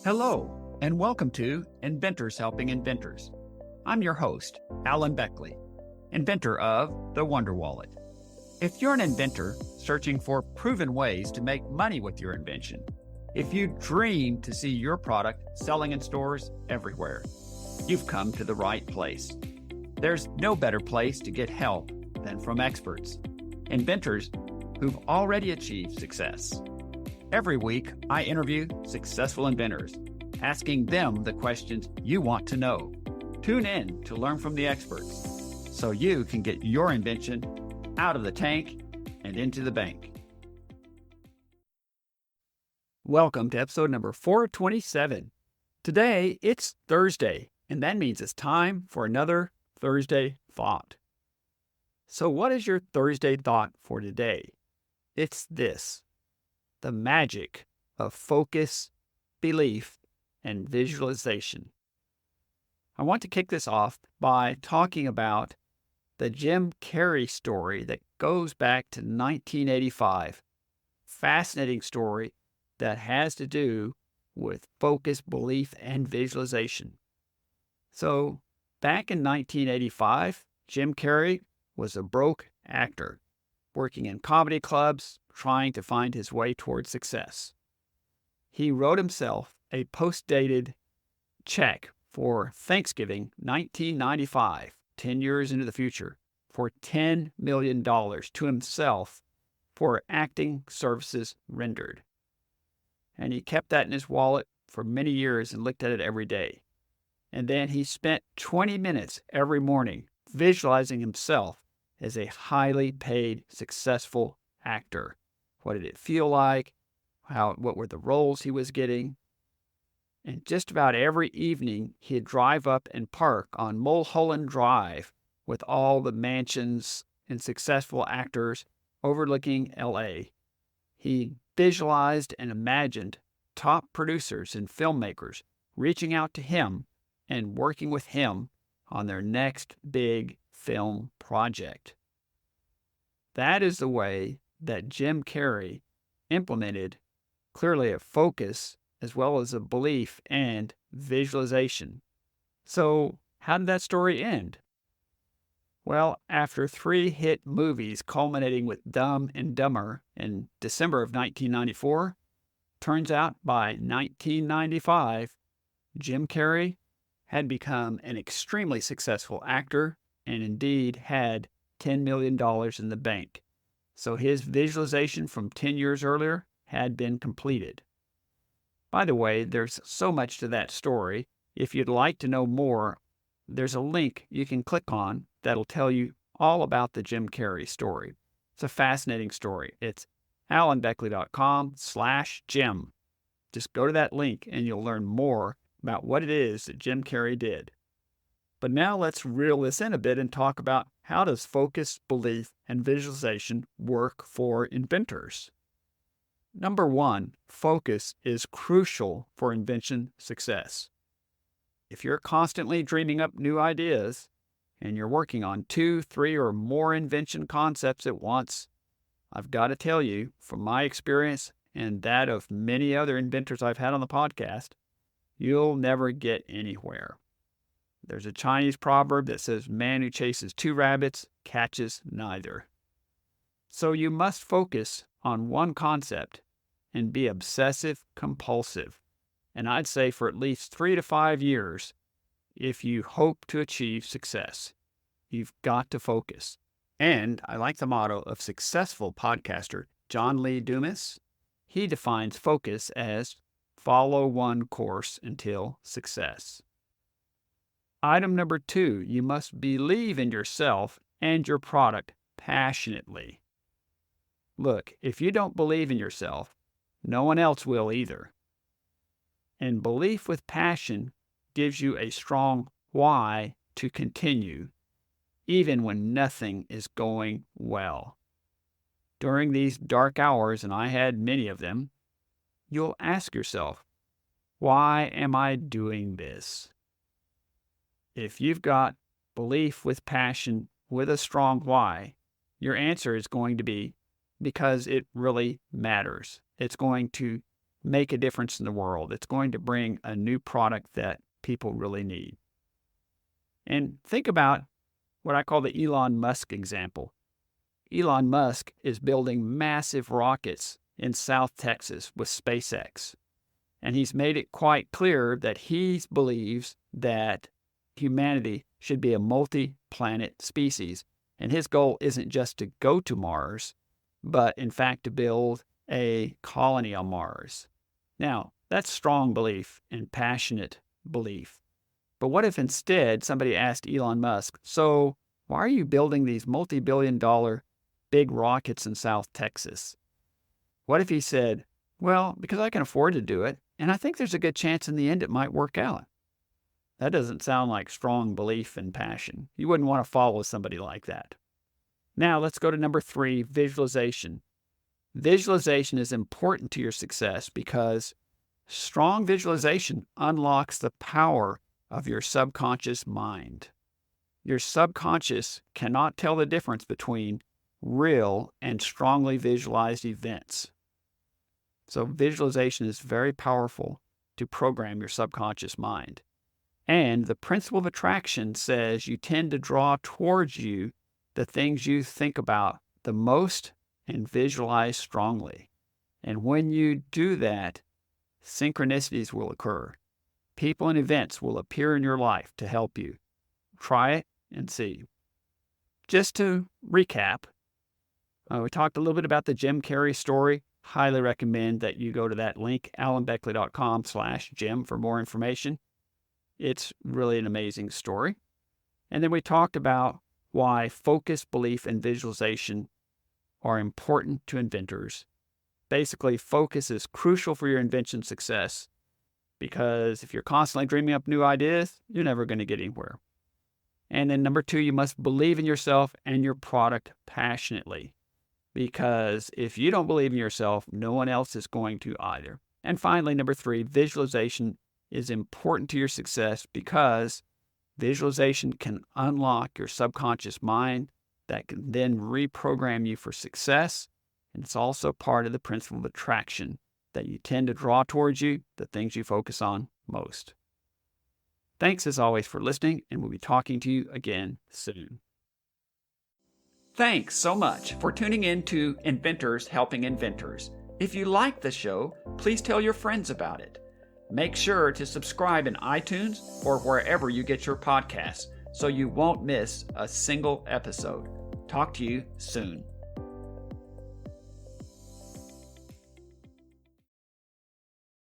Hello, and welcome to Inventors Helping Inventors. I'm your host, Alan Beckley, inventor of the Wonder Wallet. If you're an inventor searching for proven ways to make money with your invention, if you dream to see your product selling in stores everywhere, you've come to the right place. There's no better place to get help than from experts, inventors who've already achieved success. Every week, I interview successful inventors, asking them the questions you want to know. Tune in to learn from the experts so you can get your invention out of the tank and into the bank. Welcome to episode number 427. Today, it's Thursday, and that means it's time for another Thursday Thought. So what is your Thursday thought for today? It's this: the magic of focus, belief, and visualization. I want to kick this off by talking about the Jim Carrey story that goes back to 1985. Fascinating story that has to do with focus, belief, and visualization. So, back in 1985, Jim Carrey was a broke actor, working in comedy clubs, trying to find his way toward success. He wrote himself a post-dated check for Thanksgiving 1995, 10 years into the future, for $10 million to himself for acting services rendered. And he kept that in his wallet for many years and looked at it every day. And then he spent 20 minutes every morning visualizing himself as a highly paid, successful actor. What did it feel like? What were the roles he was getting? And just about every evening, he'd drive up and park on Mulholland Drive with all the mansions and successful actors overlooking L.A. He visualized and imagined top producers and filmmakers reaching out to him and working with him on their next big film project. That is the way that Jim Carrey implemented clearly a focus as well as a belief and visualization. So, how did that story end? Well, after 3 hit movies culminating with Dumb and Dumber in December of 1994, turns out by 1995, Jim Carrey had become an extremely successful actor and indeed had $10 million in the bank. So his visualization from 10 years earlier had been completed. By the way, there's so much to that story. If you'd like to know more, there's a link you can click on that'll tell you all about the Jim Carrey story. It's a fascinating story. It's alanbeckley.com/Jim. Just go to that link and you'll learn more about what it is that Jim Carrey did. But now let's reel this in a bit and talk about how does focus, belief, and visualization work for inventors. Number 1, focus is crucial for invention success. If you're constantly dreaming up new ideas and you're working on 2, 3, or more invention concepts at once, I've got to tell you, from my experience and that of many other inventors I've had on the podcast, you'll never get anywhere. There's a Chinese proverb that says, "Man who chases 2 rabbits catches neither." So you must focus on one concept and be obsessive compulsive. And I'd say for at least 3 to 5 years if you hope to achieve success. You've got to focus. And I like the motto of successful podcaster John Lee Dumas. He defines focus as follow one course until success. Item number 2, you must believe in yourself and your product passionately. Look, if you don't believe in yourself, no one else will either. And belief with passion gives you a strong why to continue, even when nothing is going well. During these dark hours, and I had many of them, you'll ask yourself, why am I doing this? If you've got belief with passion with a strong why, your answer is going to be because it really matters. It's going to make a difference in the world. It's going to bring a new product that people really need. And think about what I call the Elon Musk example. Elon Musk is building massive rockets in South Texas with SpaceX. And he's made it quite clear that he believes that humanity should be a multi-planet species. And his goal isn't just to go to Mars, but in fact to build a colony on Mars. Now, that's strong belief and passionate belief. But what if instead somebody asked Elon Musk, so why are you building these multi-billion-dollar big rockets in South Texas? What if he said, well, because I can afford to do it, and I think there's a good chance in the end it might work out. That doesn't sound like strong belief and passion. You wouldn't want to follow somebody like that. Now let's go to number 3, visualization. Visualization is important to your success because strong visualization unlocks the power of your subconscious mind. Your subconscious cannot tell the difference between real and strongly visualized events. So visualization is very powerful to program your subconscious mind. And the principle of attraction says you tend to draw towards you the things you think about the most and visualize strongly. And when you do that, synchronicities will occur. People and events will appear in your life to help you. Try it and see. Just to recap, we talked a little bit about the Jim Carrey story. Highly recommend that you go to that link, alanbeckley.com/Jim, for more information. It's really an amazing story. And then we talked about why focus, belief, and visualization are important to inventors. Basically, focus is crucial for your invention success because if you're constantly dreaming up new ideas, you're never going to get anywhere. And then number 2, you must believe in yourself and your product passionately. Because if you don't believe in yourself, no one else is going to either. And finally, number 3, visualization is important to your success because visualization can unlock your subconscious mind that can then reprogram you for success. And it's also part of the principle of attraction that you tend to draw towards you the things you focus on most. Thanks as always for listening, and we'll be talking to you again soon. Thanks so much for tuning in to Inventors Helping Inventors. If you like the show, please tell your friends about it. Make sure to subscribe in iTunes or wherever you get your podcasts so you won't miss a single episode. Talk to you soon.